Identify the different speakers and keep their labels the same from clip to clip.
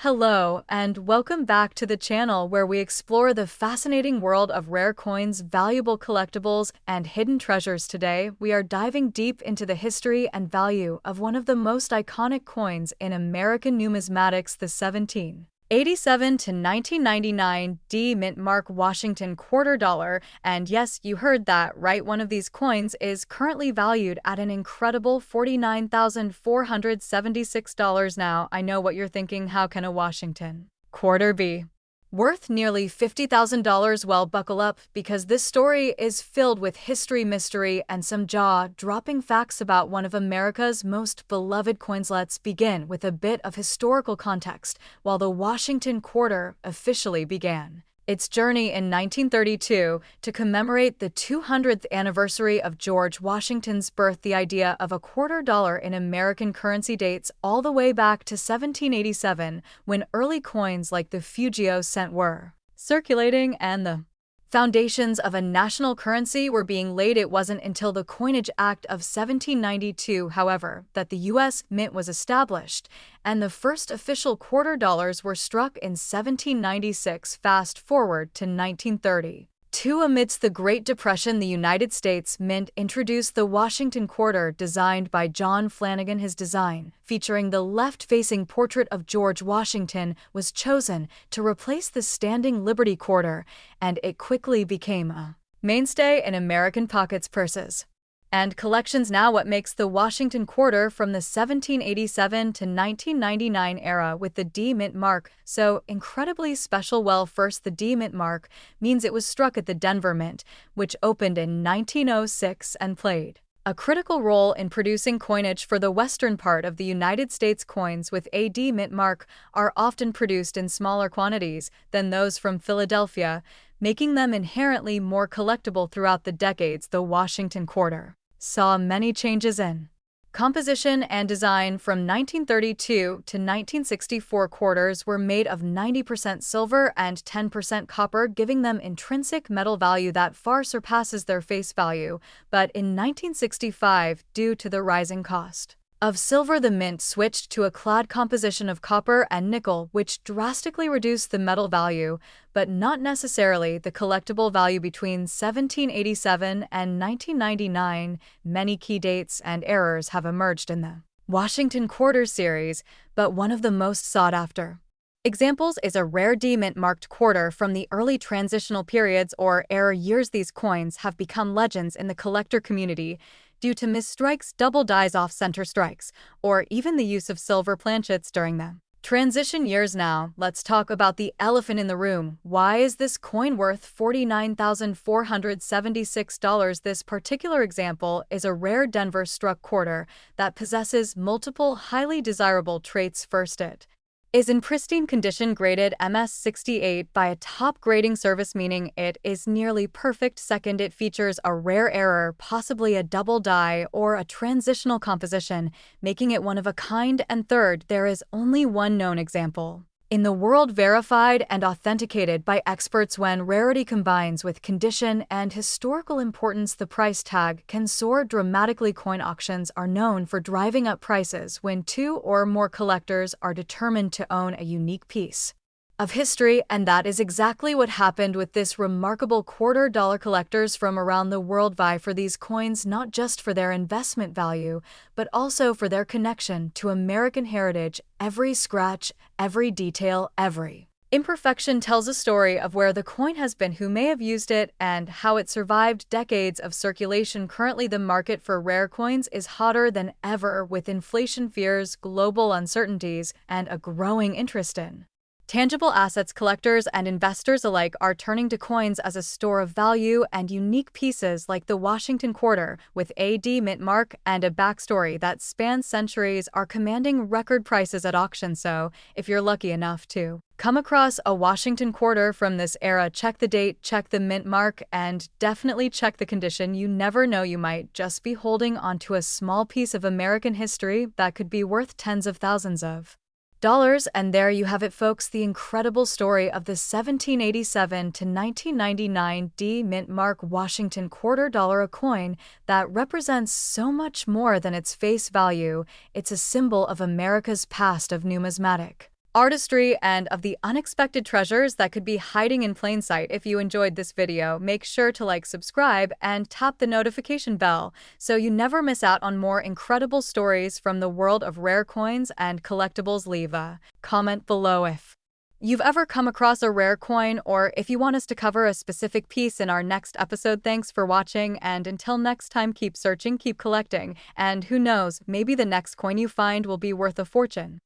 Speaker 1: Hello, and welcome back to the channel where we explore the fascinating world of rare coins, valuable collectibles, and hidden treasures. Today, we are diving deep into the history and value of one of the most iconic coins in American numismatics, the 1787 to 1999 D Mint Mark Washington Quarter Dollar. And yes, you heard that right, one of these coins is currently valued at an incredible $49,476. Now, I know what you're thinking, how can a Washington quarter be worth nearly $50,000? Well, buckle up, because this story is filled with history, mystery, and some jaw-dropping facts about one of America's most beloved coins. Let's begin with a bit of historical context. While the Washington quarter officially began its journey in 1932 to commemorate the 200th anniversary of George Washington's birth, the idea of a quarter dollar in American currency dates all the way back to 1787, when early coins like the Fugio cent were circulating and the foundations of a national currency were being laid. It wasn't until the Coinage Act of 1792, however, that the U.S. Mint was established, and the first official quarter dollars were struck in 1796. Fast forward to 1930. Amidst the Great Depression, the United States Mint introduced the Washington quarter, designed by John Flanagan. His design, featuring the left-facing portrait of George Washington, was chosen to replace the standing Liberty quarter, and it quickly became a mainstay in American pockets, purses, and collections. Now, what makes the Washington quarter from the 1787 to 1999 era with the D Mint mark so incredibly special? Well, first, the D Mint mark means it was struck at the Denver Mint, which opened in 1906 and played a critical role in producing coinage for the western part of the United States. Coins with a D Mint mark are often produced in smaller quantities than those from Philadelphia, making them inherently more collectible. Throughout the decades, the Washington quarter saw many changes in composition and design. From 1932 to 1964, quarters were made of 90% silver and 10% copper, giving them intrinsic metal value that far surpasses their face value. But in 1965, due to the rising cost of silver, the mint switched to a clad composition of copper and nickel, which drastically reduced the metal value, but not necessarily the collectible value. Between 1787 and 1999, many key dates and errors have emerged in the Washington quarter series, but one of the most sought-after examples is a rare D Mint marked quarter from the early transitional periods or era years. These coins have become legends in the collector community due to misstrikes, double dies, off-center strikes, or even the use of silver planchets during the transition years. Now, let's talk about the elephant in the room. Why is this coin worth $49,476? This particular example is a rare Denver struck quarter that possesses multiple highly desirable traits. First, it is in pristine condition, graded MS68 by a top grading service, meaning it is nearly perfect. Second, it features a rare error, possibly a double die or a transitional composition, making it one of a kind. And third, there is only one known example in the world, verified and authenticated by experts. When rarity combines with condition and historical importance, the price tag can soar dramatically. Coin auctions are known for driving up prices when two or more collectors are determined to own a unique piece of history, and that is exactly what happened with this remarkable quarter dollar. Collectors from around the world vie for these coins, not just for their investment value, but also for their connection to American heritage. Every scratch, every detail, every imperfection tells a story of where the coin has been, who may have used it, and how it survived decades of circulation. Currently, the market for rare coins is hotter than ever, with inflation fears, global uncertainties, and a growing interest in tangible assets. Collectors and investors alike are turning to coins as a store of value, and unique pieces like the Washington quarter with a D Mint mark and a backstory that spans centuries are commanding record prices at auction. So, if you're lucky enough to come across a Washington quarter from this era, check the date, check the mint mark, and definitely check the condition. You never know, you might just be holding onto a small piece of American history that could be worth tens of thousands of dollars. And there you have it, folks, the incredible story of the 1787 to 1999 D Mint mark Washington quarter dollar, a coin that represents so much more than its face value. It's a symbol of America's past of numismatic artistry, and of the unexpected treasures that could be hiding in plain sight. If you enjoyed this video, make sure to like, subscribe, and tap the notification bell so you never miss out on more incredible stories from the world of rare coins and collectibles. Leave a comment below if you've ever come across a rare coin, or if you want us to cover a specific piece in our next episode. Thanks for watching, and until next time, keep searching, keep collecting, and who knows, maybe the next coin you find will be worth a fortune.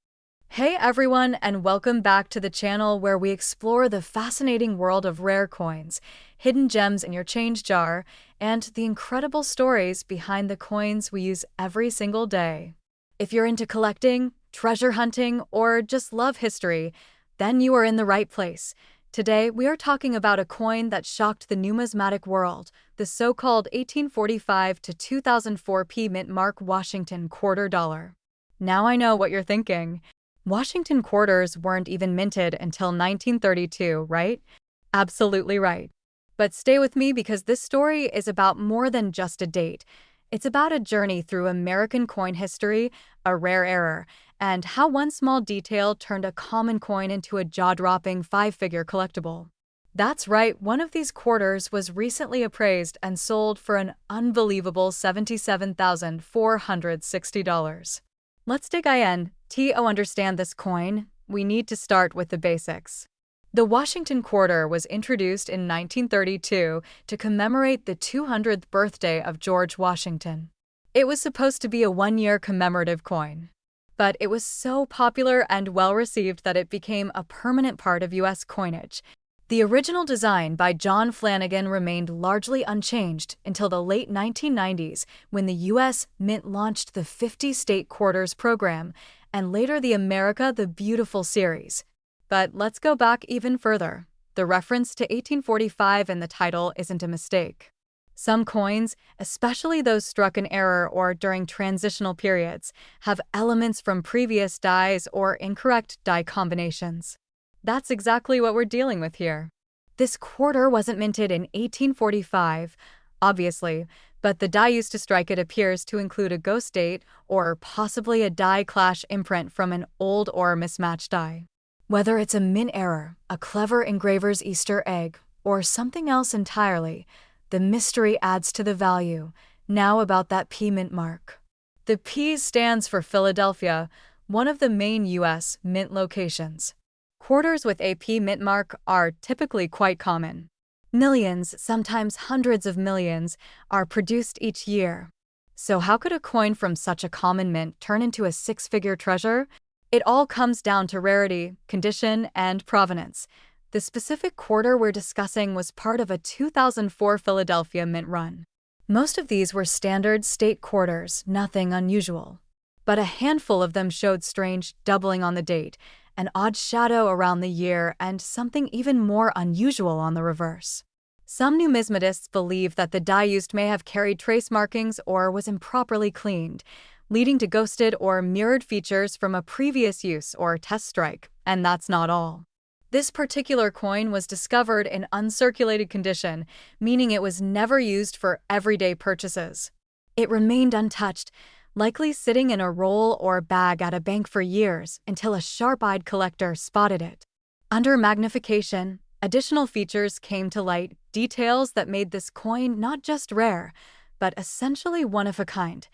Speaker 1: Hey everyone, and welcome back to the channel where we explore the fascinating world of rare coins, hidden gems in your change jar, and the incredible stories behind the coins we use every single day. If you're into collecting, treasure hunting, or just love history, then you are in the right place. Today, we are talking about a coin that shocked the numismatic world, the so-called 1845 to 2004 P Mint Mark Washington quarter dollar. Now I know what you're thinking. Washington quarters weren't even minted until 1932, right? Absolutely right. But stay with me because this story is about more than just a date. It's about a journey through American coin history, a rare error, and how one small detail turned a common coin into a jaw-dropping five-figure collectible. That's right, one of these quarters was recently appraised and sold for an unbelievable $77,460. Let's dig in. To understand this coin, we need to start with the basics. The Washington quarter was introduced in 1932 to commemorate the 200th birthday of George Washington. It was supposed to be a one-year commemorative coin, but it was so popular and well-received that it became a permanent part of U.S. coinage. The original design by John Flanagan remained largely unchanged until the late 1990s, when the U.S. Mint launched the 50-state quarters program, and later the America the Beautiful series. But let's go back even further. The reference to 1845 in the title isn't a mistake. Some coins, especially those struck in error or during transitional periods, have elements from previous dies or incorrect die combinations. That's exactly what we're dealing with here. This quarter wasn't minted in 1845, obviously, but the die used to strike it appears to include a ghost date or possibly a die clash imprint from an old or mismatched die. Whether it's a mint error, a clever engraver's Easter egg, or something else entirely, the mystery adds to the value. Now about that P Mint mark. The P stands for Philadelphia, one of the main U.S. mint locations. Quarters with a P Mint mark are typically quite common. Millions, sometimes hundreds of millions, are produced each year. So how could a coin from such a common mint turn into a six-figure treasure? It all comes down to rarity, condition, and provenance. The specific quarter we're discussing was part of a 2004 Philadelphia mint run. Most of these were standard state quarters, nothing unusual. But a handful of them showed strange doubling on the date, an odd shadow around the year, and something even more unusual on the reverse. Some numismatists believe that the die used may have carried trace markings or was improperly cleaned, leading to ghosted or mirrored features from a previous use or test strike, and that's not all. This particular coin was discovered in uncirculated condition, meaning it was never used for everyday purchases. It remained untouched, likely sitting in a roll or bag at a bank for years until a sharp-eyed collector spotted it. Under magnification, additional features came to light, details that made this coin not just rare, but essentially one of a kind.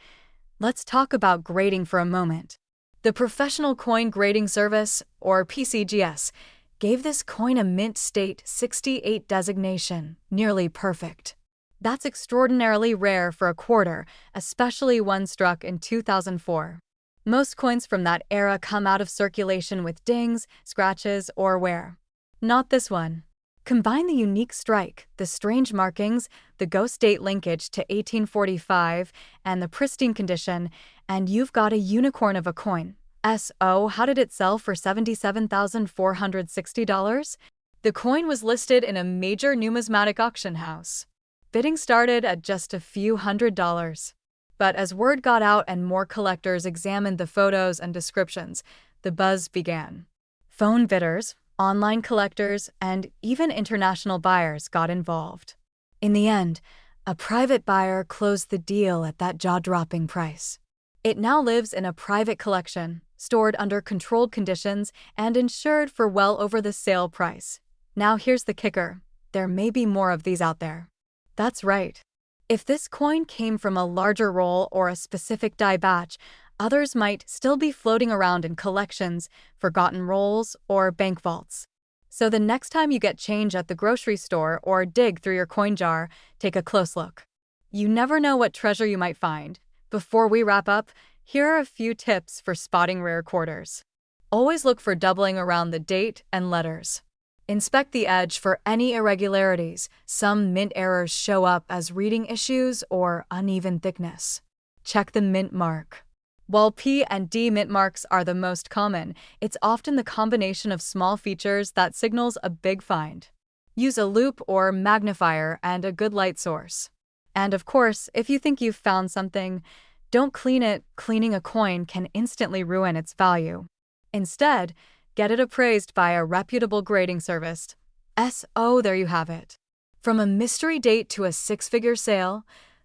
Speaker 1: Let's talk about grading for a moment. The Professional Coin Grading Service, or PCGS, gave this coin a Mint State 68 designation, nearly perfect. That's extraordinarily rare for a quarter, especially one struck in 2004. Most coins from that era come out of circulation with dings, scratches, or wear. Not this one. Combine the unique strike, the strange markings, the ghost date linkage to 1845, and the pristine condition, and you've got a unicorn of a coin. So, how did it sell for $77,460? The coin was listed in a major numismatic auction house. Bidding started at just a few $100s. But as word got out and more collectors examined the photos and descriptions, the buzz began. Phone bidders, online collectors, and even international buyers got involved. In the end, a private buyer closed the deal at that jaw-dropping price. It now lives in a private collection, stored under controlled conditions, and insured for well over the sale price. Now here's the kicker. There may be more of these out there. That's right. If this coin came from a larger roll or a specific die batch, others might still be floating around in collections, forgotten rolls, or bank vaults. So the next time you get change at the grocery store or dig through your coin jar, take a close look. You never know what treasure you might find. Before we wrap up, here are a few tips for spotting rare quarters. Always look for doubling around the date and letters. Inspect the edge for any irregularities. Some mint errors show up as reading issues or uneven thickness. Check the mint mark. While P and D mint marks are the most common, it's often the combination of small features that signals a big find. Use a loupe or magnifier and a good light source. And of course, if you think you've found something, don't clean it. Cleaning a coin can instantly ruin its value. Instead, get it appraised by a reputable grading service. There you have it. From a mystery date to a six-figure sale,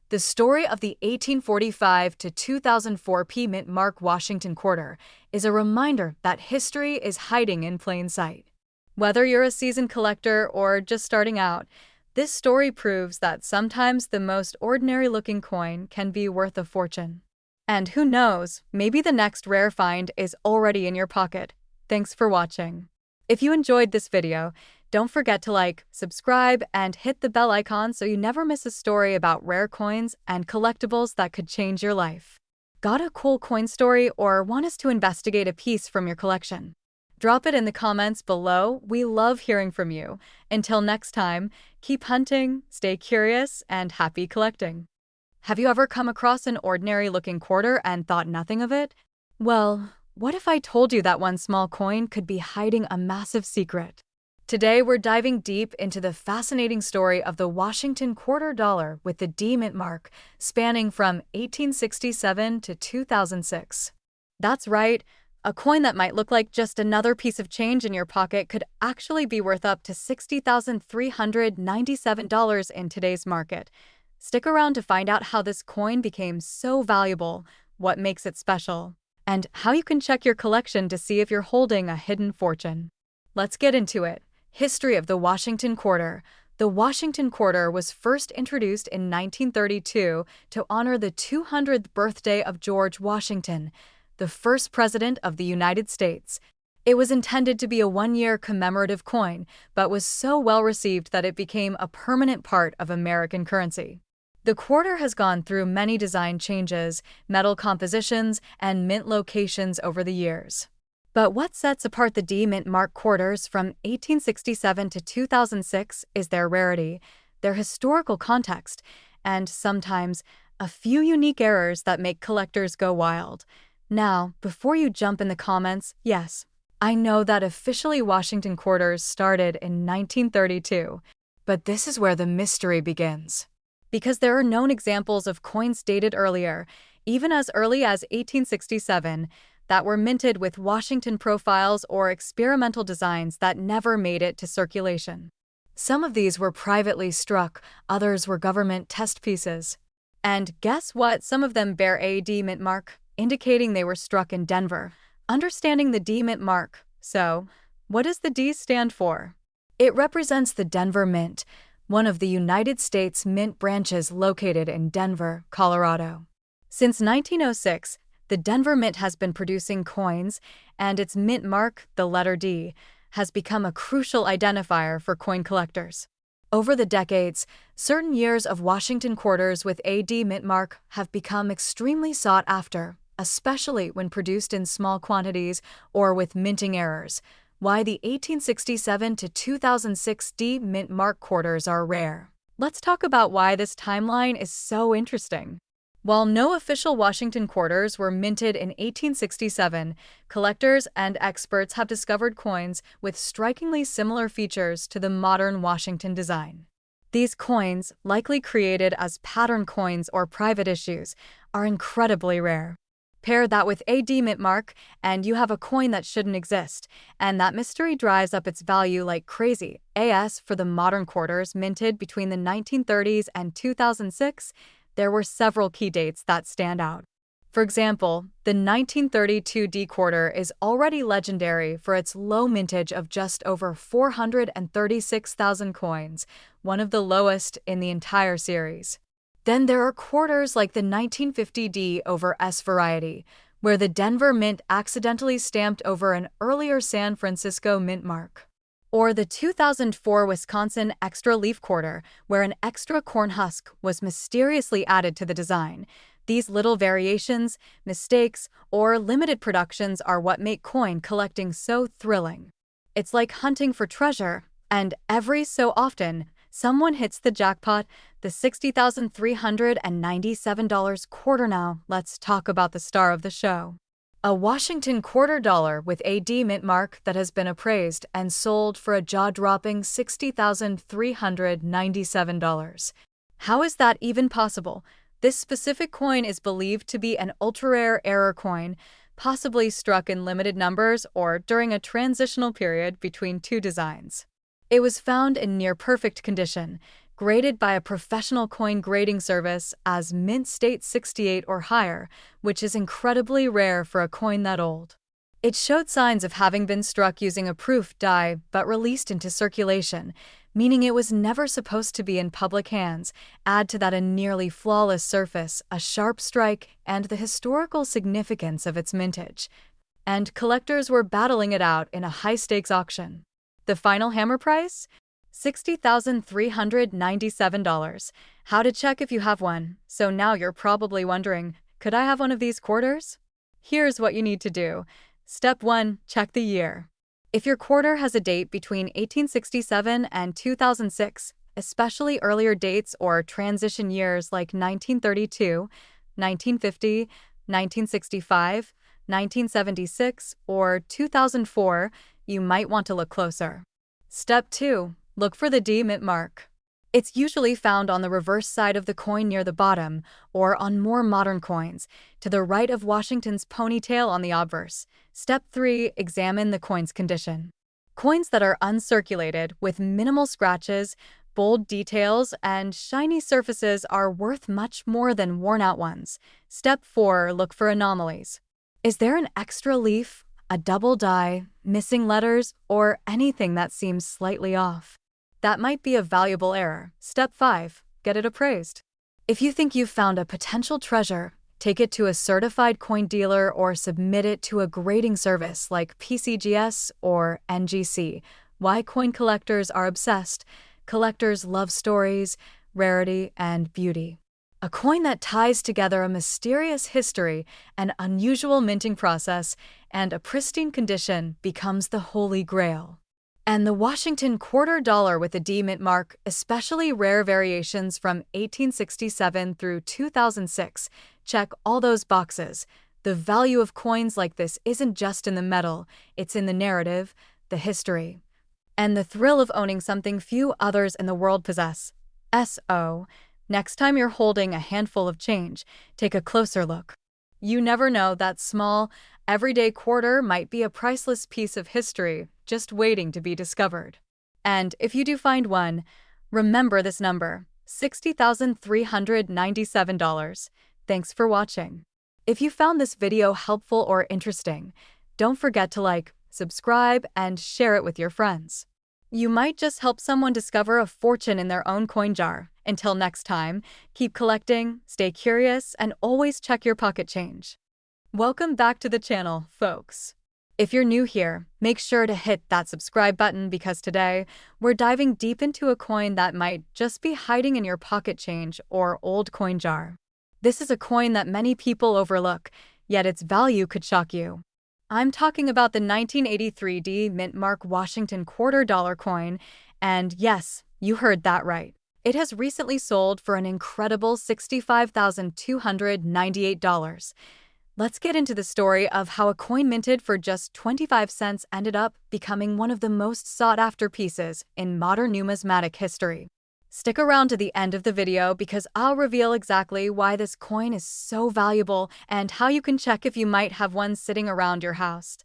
Speaker 1: the story of the 1845 to 2004 P Mint Mark Washington quarter is a reminder that history is hiding in plain sight. Whether you're a seasoned collector or just starting out, this story proves that sometimes the most ordinary-looking coin can be worth a fortune. And who knows, maybe the next rare find is already in your pocket. Thanks for watching. If you enjoyed this video, don't forget to like, subscribe, and hit the bell icon so you never miss a story about rare coins and collectibles that could change your life. Got a cool coin story or want us to investigate a piece from your collection? Drop it in the comments below. We love hearing from you. Until next time, keep hunting, stay curious, and happy collecting. Have you ever come across an ordinary-looking quarter and thought nothing of it? Well, what if I told you that one small coin could be hiding a massive secret? Today, we're diving deep into the fascinating story of the Washington quarter dollar with the D Mint mark, spanning from 1867 to 2006. That's right, a coin that might look like just another piece of change in your pocket could actually be worth up to $60,397 in today's market. Stick around to find out how this coin became so valuable, what makes it special, and how you can check your collection to see if you're holding a hidden fortune. Let's get into it. History of the Washington quarter. The Washington quarter was first introduced in 1932 to honor the 200th birthday of George Washington, the first president of the United States. It was intended to be a one-year commemorative coin, but was so well received that it became a permanent part of American currency. The quarter has gone through many design changes, metal compositions, and mint locations over the years. But what sets apart the D Mint Mark quarters from 1867 to 2006 is their rarity, their historical context, and sometimes a few unique errors that make collectors go wild. Now, before you jump in the comments, yes, I know that officially Washington quarters started in 1932, but this is where the mystery begins. Because there are known examples of coins dated earlier, even as early as 1867, that were minted with Washington profiles or experimental designs that never made it to circulation. Some of these were privately struck, others were government test pieces. And guess what? Some of them bear a D Mint mark, indicating they were struck in Denver. Understanding the D Mint mark. So, what does the D stand for? It represents the Denver Mint, one of the United States mint branches located in Denver, Colorado. Since 1906, the Denver Mint has been producing coins, and its mint mark, the letter D, has become a crucial identifier for coin collectors. Over the decades, certain years of Washington quarters with a D Mint mark have become extremely sought after, especially when produced in small quantities or with minting errors. Why the 1867 to 2006 D Mint mark quarters are rare. Let's talk about why this timeline is so interesting. While no official Washington quarters were minted in 1867, collectors and experts have discovered coins with strikingly similar features to the modern Washington design. These coins, likely created as pattern coins or private issues, are incredibly rare. Pair that with a D Mint mark, and you have a coin that shouldn't exist, and that mystery drives up its value like crazy. As for the modern quarters minted between the 1930s and 2006, there were several key dates that stand out. For example, the 1932 D quarter is already legendary for its low mintage of just over 436,000 coins, one of the lowest in the entire series. Then there are quarters like the 1950 D over S variety, where the Denver Mint accidentally stamped over an earlier San Francisco mint mark. Or the 2004 Wisconsin Extra Leaf Quarter, where an extra corn husk was mysteriously added to the design. These little variations, mistakes, or limited productions are what make coin collecting so thrilling. It's like hunting for treasure, and every so often, someone hits the jackpot, the $60,397 quarter. Now, let's talk about the star of the show. A Washington quarter dollar with a D mint mark that has been appraised and sold for a jaw-dropping $60,397. How is that even possible? This specific coin is believed to be an ultra-rare error coin, possibly struck in limited numbers or during a transitional period between two designs. It was found in near-perfect condition, graded by a professional coin grading service as mint state 68 or higher, which is incredibly rare for a coin that old. It showed signs of having been struck using a proof die but released into circulation, meaning it was never supposed to be in public hands. Add to that a nearly flawless surface, a sharp strike, and the historical significance of its mintage. And collectors were battling it out in a high-stakes auction. The final hammer price? $60,397. How to check if you have one. So now you're probably wondering, could I have one of these quarters? Here's what you need to do. Step 1. Check the year. If your quarter has a date between 1867 and 2006, especially earlier dates or transition years like 1932, 1950, 1965, 1976, or 2004, you might want to look closer. Step 2. Look for the D mint mark. It's usually found on the reverse side of the coin near the bottom, or on more modern coins, to the right of Washington's ponytail on the obverse. Step 3. Examine the coin's condition. Coins that are uncirculated, with minimal scratches, bold details, and shiny surfaces are worth much more than worn-out ones. Step 4. Look for anomalies. Is there an extra leaf, a double die, missing letters, or anything that seems slightly off? That might be a valuable error. Step 5. Get it appraised. If you think you've found a potential treasure, take it to a certified coin dealer or submit it to a grading service like PCGS or NGC. Why coin collectors are obsessed? Collectors love stories, rarity, and beauty. A coin that ties together a mysterious history, an unusual minting process, and a pristine condition becomes the holy grail. And the Washington quarter dollar with a D mint mark, especially rare variations from 1867 through 2006, check all those boxes. The value of coins like this isn't just in the metal, it's in the narrative, the history, and the thrill of owning something few others in the world possess. So, next time you're holding a handful of change, take a closer look. You never know, that small, everyday quarter might be a priceless piece of history just waiting to be discovered. And if you do find one, remember this number, $60,397. Thanks for watching. If you found this video helpful or interesting, don't forget to like, subscribe, and share it with your friends. You might just help someone discover a fortune in their own coin jar. Until next time, keep collecting, stay curious, and always check your pocket change. Welcome back to the channel, folks. If you're new here, make sure to hit that subscribe button because today, we're diving deep into a coin that might just be hiding in your pocket change or old coin jar. This is a coin that many people overlook, yet its value could shock you. I'm talking about the 1983 D mint mark Washington quarter dollar coin, and yes, you heard that right. It has recently sold for an incredible $65,298. Let's get into the story of how a coin minted for just 25 cents ended up becoming one of the most sought-after pieces in modern numismatic history. Stick around to the end of the video because I'll reveal exactly why this coin is so valuable and how you can check if you might have one sitting around your house.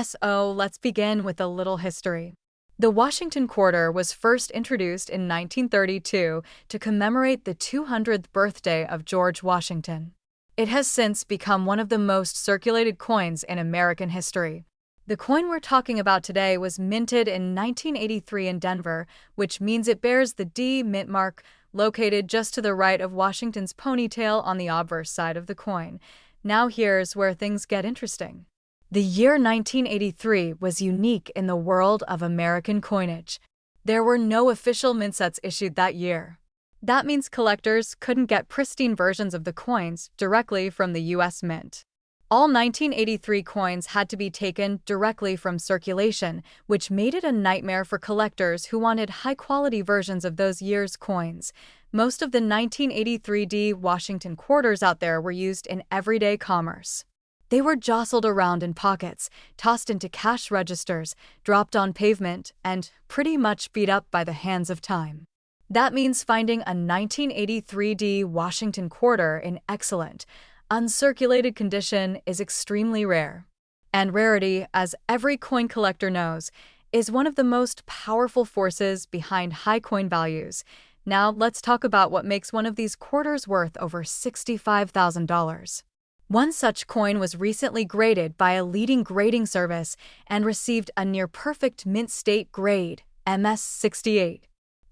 Speaker 1: So, let's begin with a little history. The Washington quarter was first introduced in 1932 to commemorate the 200th birthday of George Washington. It has since become one of the most circulated coins in American history. The coin we're talking about today was minted in 1983 in Denver, which means it bears the D mint mark, located just to the right of Washington's ponytail on the obverse side of the coin. Now here's where things get interesting. The year 1983 was unique in the world of American coinage. There were no official mint sets issued that year. That means collectors couldn't get pristine versions of the coins directly from the U.S. Mint. All 1983 coins had to be taken directly from circulation, which made it a nightmare for collectors who wanted high-quality versions of those year's coins. Most of the 1983 D Washington quarters out there were used in everyday commerce. They were jostled around in pockets, tossed into cash registers, dropped on pavement, and pretty much beat up by the hands of time. That means finding a 1983 D Washington quarter in excellent, uncirculated condition is extremely rare. And rarity, as every coin collector knows, is one of the most powerful forces behind high coin values. Now let's talk about what makes one of these quarters worth over $65,000. One such coin was recently graded by a leading grading service and received a near-perfect mint state grade, MS68.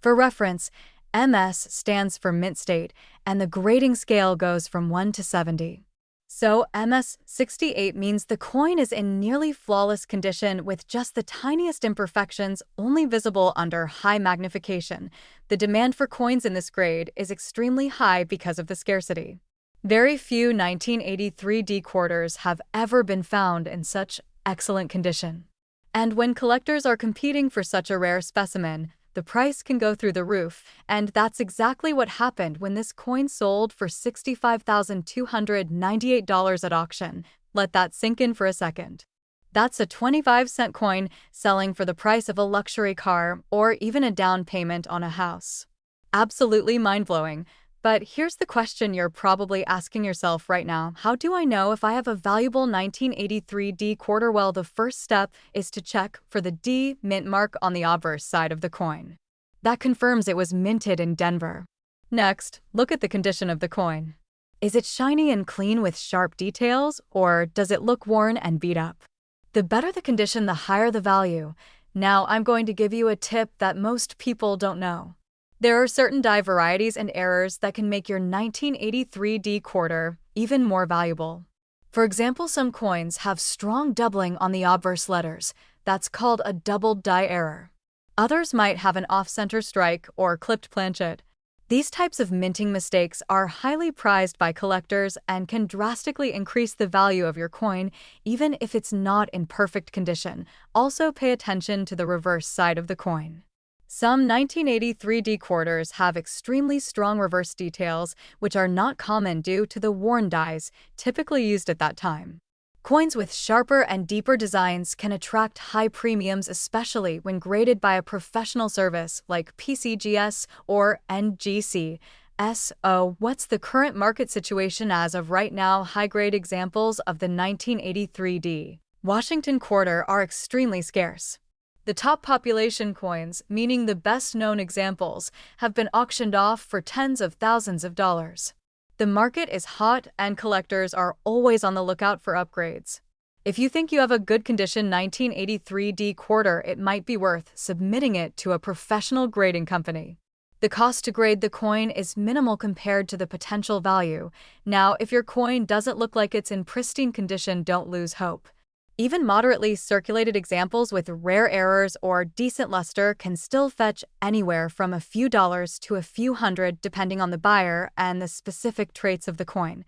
Speaker 1: For reference, MS stands for mint state, and the grading scale goes from 1 to 70. So MS68 means the coin is in nearly flawless condition with just the tiniest imperfections only visible under high magnification. The demand for coins in this grade is extremely high because of the scarcity. Very few 1983 D quarters have ever been found in such excellent condition. And when collectors are competing for such a rare specimen, the price can go through the roof, and that's exactly what happened when this coin sold for $65,298 at auction. Let that sink in for a second. That's a 25-cent coin selling for the price of a luxury car or even a down payment on a house. Absolutely mind-blowing. But here's the question you're probably asking yourself right now. How do I know if I have a valuable 1983 D quarter? Well, the first step is to check for the D mint mark on the obverse side of the coin. That confirms it was minted in Denver. Next, look at the condition of the coin. Is it shiny and clean with sharp details, or does it look worn and beat up? The better the condition, the higher the value. Now, I'm going to give you a tip that most people don't know. There are certain die varieties and errors that can make your 1983 D quarter even more valuable. For example, some coins have strong doubling on the obverse letters. That's called a doubled die error. Others might have an off-center strike or clipped planchet. These types of minting mistakes are highly prized by collectors and can drastically increase the value of your coin, even if it's not in perfect condition. Also, pay attention to the reverse side of the coin. Some 1983 D quarters have extremely strong reverse details, which are not common due to the worn dies typically used at that time. Coins with sharper and deeper designs can attract high premiums, especially when graded by a professional service like PCGS or NGC. So, what's the current market situation as of right now? High-grade examples of the 1983 D Washington quarter are extremely scarce. The top population coins, meaning the best-known examples, have been auctioned off for tens of thousands of dollars. The market is hot and collectors are always on the lookout for upgrades. If you think you have a good condition 1983 D quarter, it might be worth submitting it to a professional grading company. The cost to grade the coin is minimal compared to the potential value. Now, if your coin doesn't look like it's in pristine condition, don't lose hope. Even moderately circulated examples with rare errors or decent luster can still fetch anywhere from a few dollars to a few hundred, depending on the buyer and the specific traits of the coin.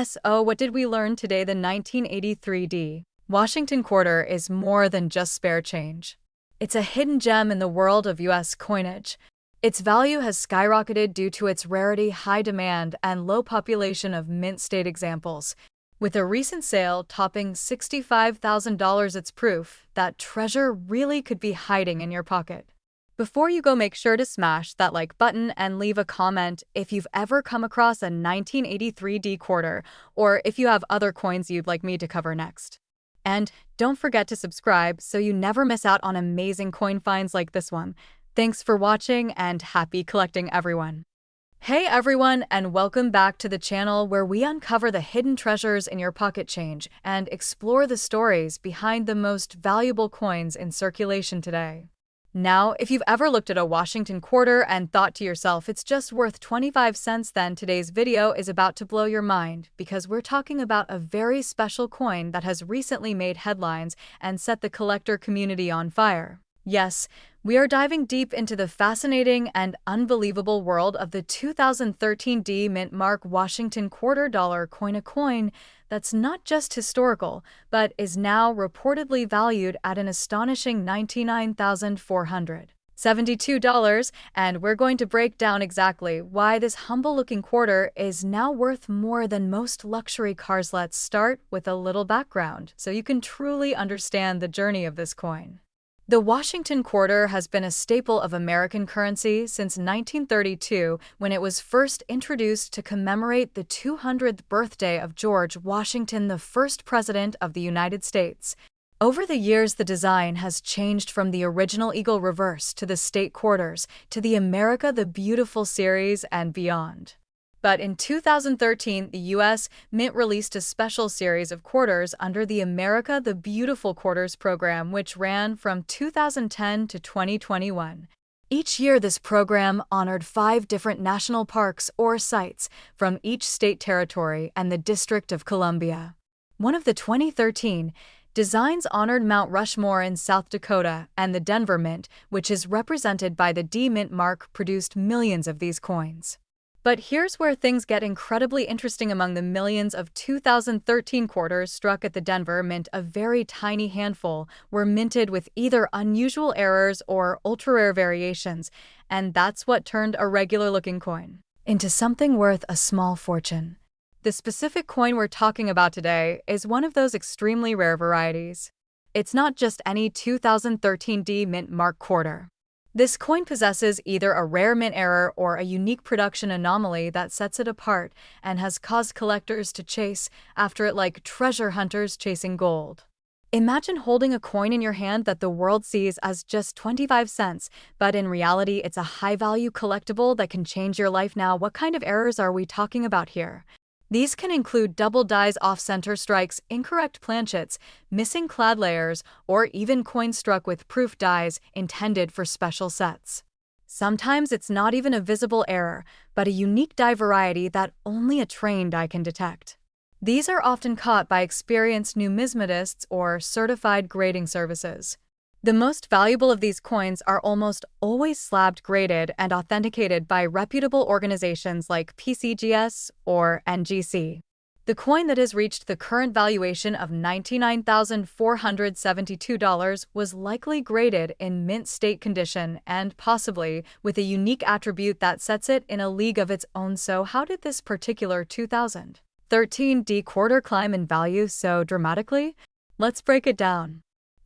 Speaker 1: So, what did we learn today? The 1983 D Washington quarter is more than just spare change. It's a hidden gem in the world of U.S. coinage. Its value has skyrocketed due to its rarity, high demand, and low population of mint state examples. With a recent sale topping $65,000, it's proof that treasure really could be hiding in your pocket. Before you go, make sure to smash that like button and leave a comment if you've ever come across a 1983 D quarter, or if you have other coins you'd like me to cover next. And don't forget to subscribe so you never miss out on amazing coin finds like this one. Thanks for watching and happy collecting, everyone. Hey everyone, and welcome back to the channel where we uncover the hidden treasures in your pocket change and explore the stories behind the most valuable coins in circulation today. Now, if you've ever looked at a Washington quarter and thought to yourself it's just worth 25 cents, then today's video is about to blow your mind because we're talking about a very special coin that has recently made headlines and set the collector community on fire. Yes, we are diving deep into the fascinating and unbelievable world of the 2013 D Mint Mark Washington quarter dollar coin, a coin that's not just historical, but is now reportedly valued at an astonishing $99,472, and we're going to break down exactly why this humble-looking quarter is now worth more than most luxury cars. Let's start with a little background so you can truly understand the journey of this coin. The Washington quarter has been a staple of American currency since 1932, when it was first introduced to commemorate the 200th birthday of George Washington, the first president of the United States. Over the years, the design has changed from the original eagle reverse to the state quarters to the America the Beautiful series and beyond. But in 2013, the U.S. Mint released a special series of quarters under the America the Beautiful Quarters program, which ran from 2010 to 2021. Each year, this program honored 5 different national parks or sites from each state territory and the District of Columbia. One of the 2013 designs honored Mount Rushmore in South Dakota, and the Denver Mint, which is represented by the D Mint mark, produced millions of these coins. But here's where things get incredibly interesting. Among the millions of 2013 quarters struck at the Denver Mint, a very tiny handful were minted with either unusual errors or ultra-rare variations, and that's what turned a regular-looking coin into something worth a small fortune. The specific coin we're talking about today is one of those extremely rare varieties. It's not just any 2013 D Mint Mark quarter. This coin possesses either a rare mint error or a unique production anomaly that sets it apart and has caused collectors to chase after it like treasure hunters chasing gold. Imagine holding a coin in your hand that the world sees as just 25 cents, but in reality it's a high-value collectible that can change your life. Now, what kind of errors are we talking about here? These can include double dies, off-center strikes, incorrect planchets, missing clad layers, or even coins struck with proof dies intended for special sets. Sometimes it's not even a visible error, but a unique die variety that only a trained eye can detect. These are often caught by experienced numismatists or certified grading services. The most valuable of these coins are almost always slabbed, graded, and authenticated by reputable organizations like PCGS or NGC. The coin that has reached the current valuation of $99,472 was likely graded in mint state condition and possibly with a unique attribute that sets it in a league of its own. So how did this particular 2013 D quarter climb in value so dramatically? Let's break it down.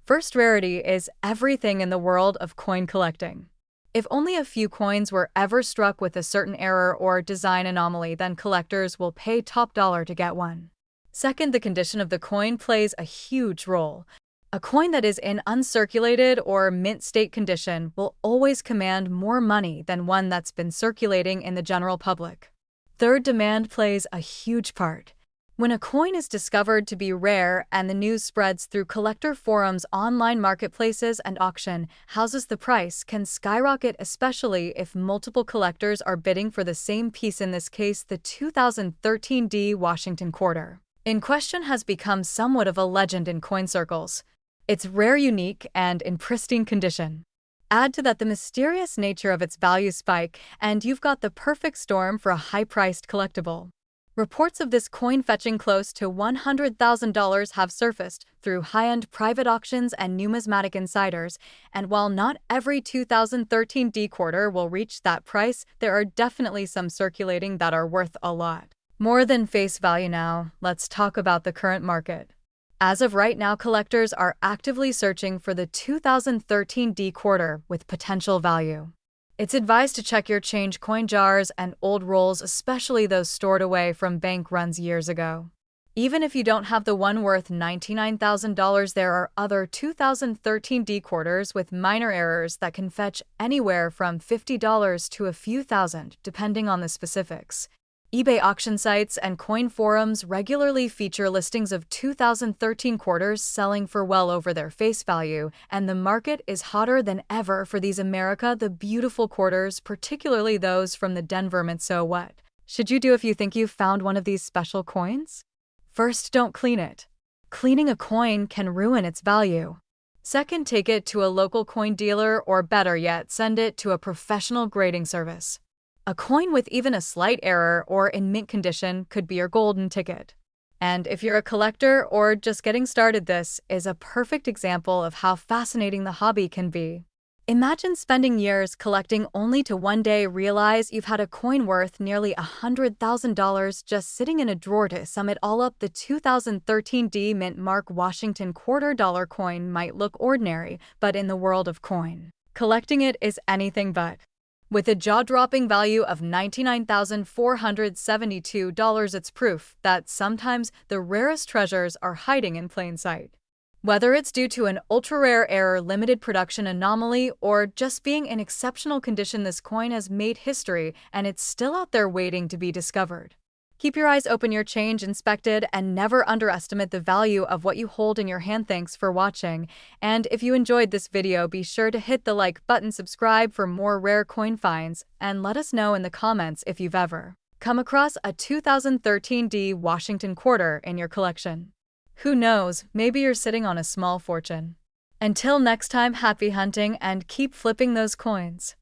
Speaker 1: First, rarity is everything in the world of coin collecting. If only a few coins were ever struck with a certain error or design anomaly, then collectors will pay top dollar to get one. Second, the condition of the coin plays a huge role. A coin that is in uncirculated or mint state condition will always command more money than one that's been circulating in the general public. Third, demand plays a huge part. When a coin is discovered to be rare and the news spreads through collector forums, online marketplaces, and auction houses, the price can skyrocket, especially if multiple collectors are bidding for the same piece. In this case, the 2013 D Washington quarter in question has become somewhat of a legend in coin circles. It's rare, unique, and in pristine condition. Add to that the mysterious nature of its value spike, and you've got the perfect storm for a high-priced collectible. Reports of this coin fetching close to $100,000 have surfaced through high-end private auctions and numismatic insiders, and while not every 2013 D quarter will reach that price, there are definitely some circulating that are worth a lot more than face value. Now, let's talk about the current market. As of right now, collectors are actively searching for the 2013 D quarter with potential value. It's advised to check your change coin jars and old rolls, especially those stored away from bank runs years ago. Even if you don't have the one worth $99,000, there are other 2013 D quarters with minor errors that can fetch anywhere from $50 to a few thousand, depending on the specifics. eBay auction sites and coin forums regularly feature listings of 2013 quarters selling for well over their face value, and the market is hotter than ever for these America the Beautiful quarters, particularly those from the Denver Mint. So what should you do if you think you've found one of these special coins? First, don't clean it. Cleaning a coin can ruin its value. Second, take it to a local coin dealer, or better yet, send it to a professional grading service. A coin with even a slight error or in mint condition could be your golden ticket. And if you're a collector or just getting started, this is a perfect example of how fascinating the hobby can be. Imagine spending years collecting only to one day realize you've had a coin worth nearly $100,000 just sitting in a drawer. To sum it all up, the 2013 D Mint Mark Washington $quarter coin might look ordinary, but in the world of coin collecting, it is anything but. With a jaw-dropping value of $99,472, it's proof that sometimes the rarest treasures are hiding in plain sight. Whether it's due to an ultra-rare error, limited production anomaly, or just being in exceptional condition, this coin has made history, and it's still out there waiting to be discovered. Keep your eyes open, your change inspected, and never underestimate the value of what you hold in your hand. Thanks for watching, and if you enjoyed this video, be sure to hit the like button, subscribe for more rare coin finds, and let us know in the comments if you've ever come across a 2013 D Washington quarter in your collection. Who knows, maybe you're sitting on a small fortune. Until next time, happy hunting and keep flipping those coins.